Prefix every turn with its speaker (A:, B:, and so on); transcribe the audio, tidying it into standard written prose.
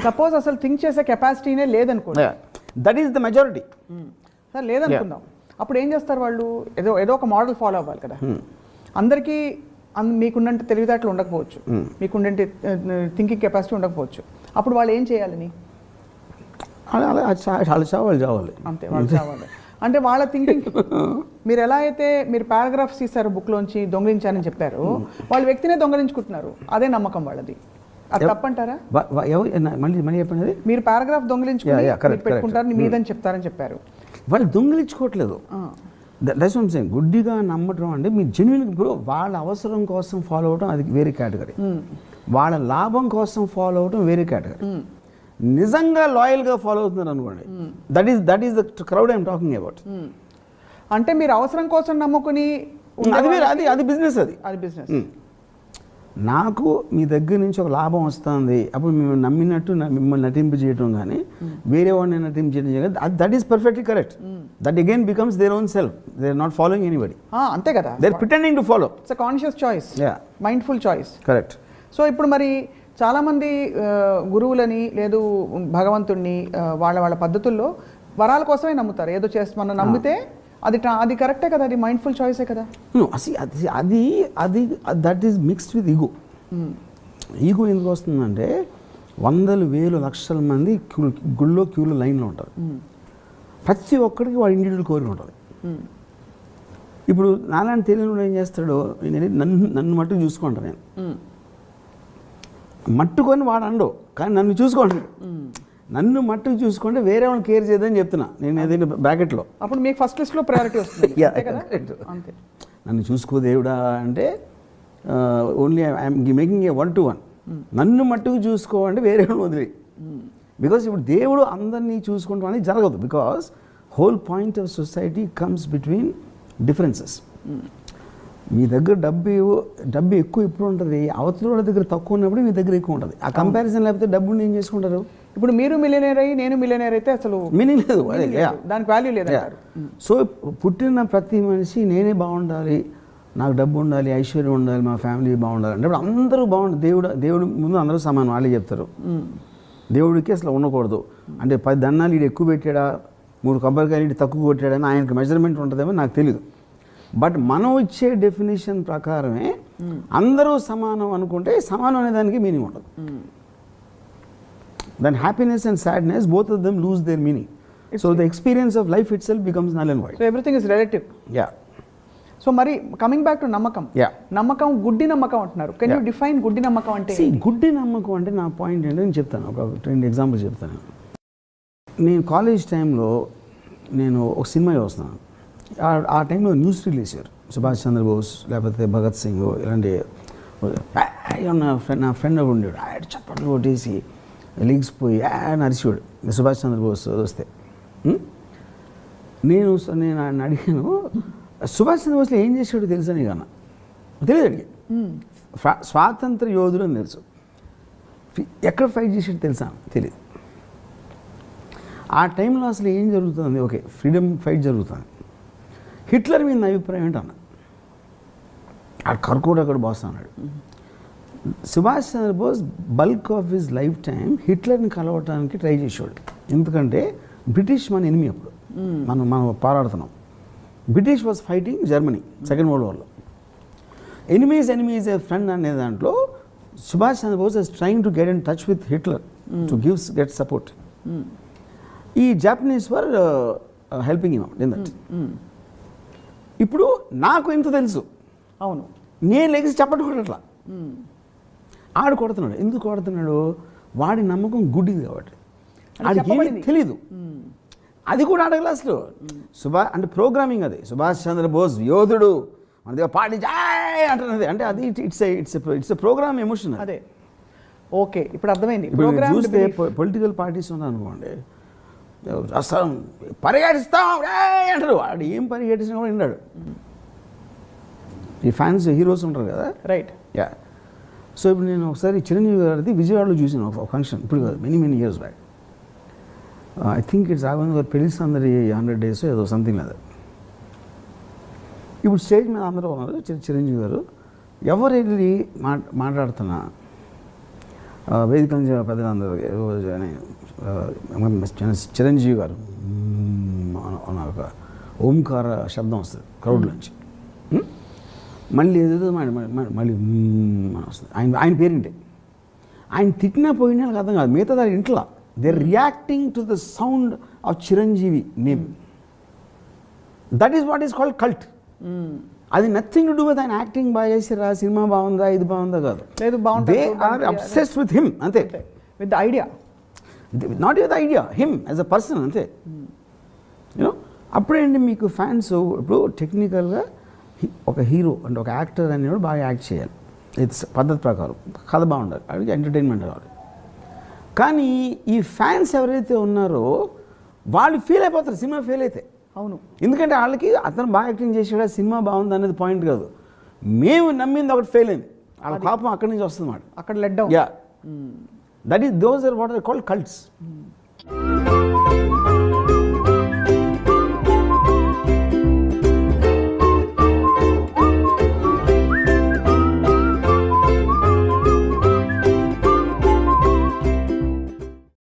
A: Suppose అసలు think చేసే కెపాసిటీనే లేదనుకోండి,
B: that is the majority.
A: Sir లేదనుకుందాం, అప్పుడు ఏం చేస్తారు వాళ్ళు? ఏదో ఒక మోడల్ ఫాలో అవ్వాలి కదా. అందరికీ మీకున్నంత తెలివితేటలు ఉండకపోవచ్చు, మీకున్నంత థింకింగ్ కెపాసిటీ ఉండకపోవచ్చు. అప్పుడు వాళ్ళు ఏం చేయాలని?
B: వాళ్ళు చావాలి
A: అంతే, వాళ్ళు చావాలి. అంటే వాళ్ళ థింకింగ్ మీరు ఎలా అయితే మీరు పారాగ్రాఫ్స్ తీశారు బుక్లోంచి దొంగిలించారని చెప్పారు, వాళ్ళ వ్యక్తినే దొంగిలించుకుంటున్నారు. అదే నమ్మకం వాళ్ళది. అది తప్పంటారా?
B: మళ్ళీ చెప్పండి.
A: మీరు పారాగ్రాఫ్ దొంగిలించుకుని పెట్టుకుంటారని మీదని చెప్తారని చెప్పారు.
B: వాళ్ళు దొంగిలించుకోవట్లేదు. That's what I'm saying. గుడ్డిగా నమ్మటం అంటే మీ జెన్యున్. ఇప్పుడు వాళ్ళ అవసరం కోసం ఫాలో అవడం అది వేరే కేటగిరీ, వాళ్ళ లాభం కోసం ఫాలో అవడం వేరే కేటగిరీ. నిజంగా లాయల్గా ఫాలో అవుతున్నారు అనుకోండి, that is the crowd I'm talking about.
A: అంటే మీరు అవసరం కోసం నమ్ముకుని
B: అది బిజినెస్,
A: అది బిజినెస్.
B: నాకు మీ దగ్గర నుంచి ఒక లాభం వస్తుంది, అప్పుడు మేము నమ్మినట్టు మిమ్మల్ని నటింపు చేయడం కానీ వేరే వాడిని నటింపు చేయడం కానీ that is perfectly correct. That again becomes their own self. They are not following anybody.
A: అంతే కదా,
B: they are pretending to follow.
A: It's a conscious choice, mindful choice.
B: Correct.
A: So ఇప్పుడు మరి చాలామంది గురువులని లేదు భగవంతుడిని వాళ్ళ పద్ధతుల్లో వరాల కోసమే నమ్ముతారు. ఏదో మనం నమ్మితే అది కరెక్టే కదా, అది మైండ్ఫుల్ చాయిసే కదా.
B: అది that is mixed with ego. Ego ఎందుకు వస్తుందంటే 100,000 లక్షల మంది గుళ్ళో క్యూలో లైన్లో ఉంటారు. ప్రతి ఒక్కడికి వాడు ఇండివిజువల్ కోరిక ఉంటుంది. ఇప్పుడు నాలాంటి తెలియని ఏం చేస్తాడో, నన్ను మట్టుకు చూసుకుంటాను నేను, మట్టుకొని వాడు అండవు కానీ నన్ను చూసుకుంటాడు. నన్ను మట్టుకు చూసుకుంటే వేరే వాళ్ళని కేర్ చేయదని చెప్తున్నా నేను ఏదైనా బ్రాకెట్లో.
A: అప్పుడు మీకు ఫస్ట్ లిస్ట్లో ప్రయారిటీ వస్తుంది.
B: అంతే. నన్ను చూసుకో దేవుడా అంటే only I'm making a 1-to-1. నన్ను మట్టుకు చూసుకోవాలంటే వేరే వాళ్ళని వదిలే. బికాస్ ఇప్పుడు దేవుడు అందరినీ చూసుకుంటాం అనేది జరగదు. Because whole point of society comes between differences. మీ దగ్గర డబ్బు ఎక్కువ ఎప్పుడు ఉంటుంది, అవతల వాళ్ళ దగ్గర తక్కువ ఉన్నప్పుడు మీ దగ్గర ఎక్కువ ఉంటుంది. ఆ కంపారిజన్ లేకపోతే డబ్బుని ఏం చేసుకుంటారు?
A: ఇప్పుడు మీరు మిలియనేర్ అయ్యి నేను మిలియనేర్ అయితే అసలు
B: మీనింగ్ లేదు,
A: దానికి వాల్యూ లేదు.
B: సో పుట్టిన ప్రతి మనిషి నేనే బాగుండాలి, నాకు డబ్బు ఉండాలి, ఐశ్వర్యం ఉండాలి, మా ఫ్యామిలీ బాగుండాలి అంటే అందరూ బాగుండాలి. దేవుడు ముందు అందరూ సమానం వాళ్ళే చెప్తారు. దేవుడికి అసలు ఉండకూడదు అంటే 10 దన్నాలు వీడు ఎక్కువ పెట్టాడా, 3 కొబ్బరికాయలు వీడు తక్కువ కొట్టాడని ఆయనకి మెజర్మెంట్ ఉంటుందేమో నాకు తెలియదు. బట్ మనం ఇచ్చే డెఫినేషన్ ప్రకారమే అందరూ సమానం అనుకుంటే సమానం అనే దానికి మీనింగ్ ఉండదు. Then happiness and sadness, both of them lose their meaning. So the experience of life itself becomes null and void.
A: So everything is relative.
B: Yeah.
A: So మరి coming back to నమ్మకం.
B: Yeah.
A: నమ్మకం గుడ్డి నమ్మకం అంటున్నారు. Can you define గుడ్డి నమ్మకం అంటే?
B: See, గుడ్డి నమ్మకం అంటే నా పాయింట్ ఏంటో నేను చెప్తాను. ఒక 2 ఎగ్జాంపుల్ చెప్తాను. నేను కాలేజ్ టైంలో నేను ఒక సినిమా చూస్తున్నాను. ఆ టైంలో న్యూస్ రిలీజ్ చేశారు. సుభాష్ చంద్రబోస్ లేకపోతే భగత్ సింగ్ ఇలాంటి నా ఫ్రెండ్ ఒకడు ఉండేవాడు. ఆయన చప్పట్లు కొట్టేసి లిగిసిపోయి నరిచేవాడు సుభాష్ చంద్రబోస్ వస్తే. నేను ఆయన అడిగాను, సుభాష్ చంద్రబోస్లో ఏం చేసాడు తెలుసా నీకు అన్న? తెలియదు. అడిగి స్వాతంత్ర యోధుడు అని తెలుసు, ఎక్కడ ఫైట్ చేసాడు తెలుసా? తెలియదు. ఆ టైంలో అసలు ఏం జరుగుతుంది? ఓకే, ఫ్రీడమ్ ఫైట్ జరుగుతుంది. హిట్లర్ మీద నా అభిప్రాయం ఏంటన్న? ఆ కర్కోడ్ అక్కడ బాస్ అన్నాడు. Subhash Chandrabose bulk of his life time హిట్లర్ని కలవటానికి ట్రై చేసేవాడు. ఎందుకంటే బ్రిటిష్ మన ఎనిమి అప్పుడు, మనం పోరాడుతున్నాం. British was fighting Germany second world వార్లో. ఎనిమీస్ ఏ ఫ్రెండ్ అనే దాంట్లో Subhash Chandrabose is trying to get in touch with Hitler to get support. ఈ Japanese were helping him in that. ఇప్పుడు నాకు ఎంత తెలుసు,
A: అవును,
B: నేను లెగిసి చెప్పడం కూడా అట్లా ఆడు కొడుతున్నాడు. ఎందుకు కొడుతున్నాడు? వాడి నమ్మకం గుడ్డిది కాబట్టి. ఆడికి ఏమీ తెలీదు. అది కూడా అడగల అసలు. అంటే ప్రోగ్రామింగ్ అది. సుభాష్ చంద్రబోస్ యోధుడు మన దగ్గర పార్టీ అంటున్నది అంటే అది ఇట్స్ ప్రోగ్రామ్ ఎమోషన్.
A: అదే ఓకే, ఇప్పుడు అర్థమైంది.
B: ఇప్పుడు చూస్తే పొలిటికల్ పార్టీస్ ఉన్నాయనుకోండి, అసలు పరిగెడిస్తాం అంటారు. వాడు ఏం పరిగెట్టించినా కూడా విన్నాడు. ఈ ఫ్యాన్స్ హీరోస్ ఉంటారు కదా,
A: రైట్?
B: యా. సో ఇప్పుడు నేను ఒకసారి చిరంజీవి గారిది విజయవాడలో చూసాను ఒక ఫంక్షన్. ఇప్పుడు కాదు, many years back. I think it's Raghavendra గారు పెళ్లి సందడి 100 days ఏదో సంథింగ్ లేదు. ఇప్పుడు స్టేజ్ మీద అందరూ ఉన్నారు. చిరంజీవి గారు ఎవరు వెళ్ళి మాట్లాడుతున్నా వేదిక నుంచి పెద్దలందరూ చిరంజీవి గారు ఒక ఓంకార శబ్దం వస్తుంది క్రౌడ్ నుంచి. మళ్ళీ ఏదేదో మళ్ళీ వస్తుంది. ఆయన పేరేంటి, ఆయన తిట్టినా పోయినా నాకు అర్థం కాదు. మిగతా దాని ఇంట్లో they reacting to the sound of Chiranjeevi name. That is what is called cult. అది నథింగ్ టు డూ విత్ ఆయన యాక్టింగ్ బాగా చేసిరా, సినిమా బాగుందా, ఇది బాగుందా కాదు.
A: లేదు,
B: they are obsessed with him అంతే.
A: With the idea,
B: not with idea, him as a person అంతే. యూనో అప్పుడేంటి మీకు ఫ్యాన్స్ ఇప్పుడు టెక్నికల్గా ఒక హీరో అంటే ఒక యాక్టర్ అనేవాడు బాగా యాక్ట్ చేయాలి, ఇట్స్ పద్ధతి ప్రకారం, కథ బాగుండాలి, అడిగి ఎంటర్టైన్మెంట్ కావాలి. కానీ ఈ ఫ్యాన్స్ ఎవరైతే ఉన్నారో వాళ్ళు ఫీల్ అయిపోతారు సినిమా ఫెయిల్ అయితే.
A: అవును,
B: ఎందుకంటే వాళ్ళకి అతను బాగా యాక్టింగ్ చేసాడా, సినిమా బాగుంది అనేది పాయింట్ కాదు, మేము నమ్మింది ఒకటి ఫెయిల్ అయింది, వాళ్ళ పాపం అక్కడి నుంచి వస్తుంది మాట,
A: అక్కడ let down.
B: Yeah that is those are what are called cults.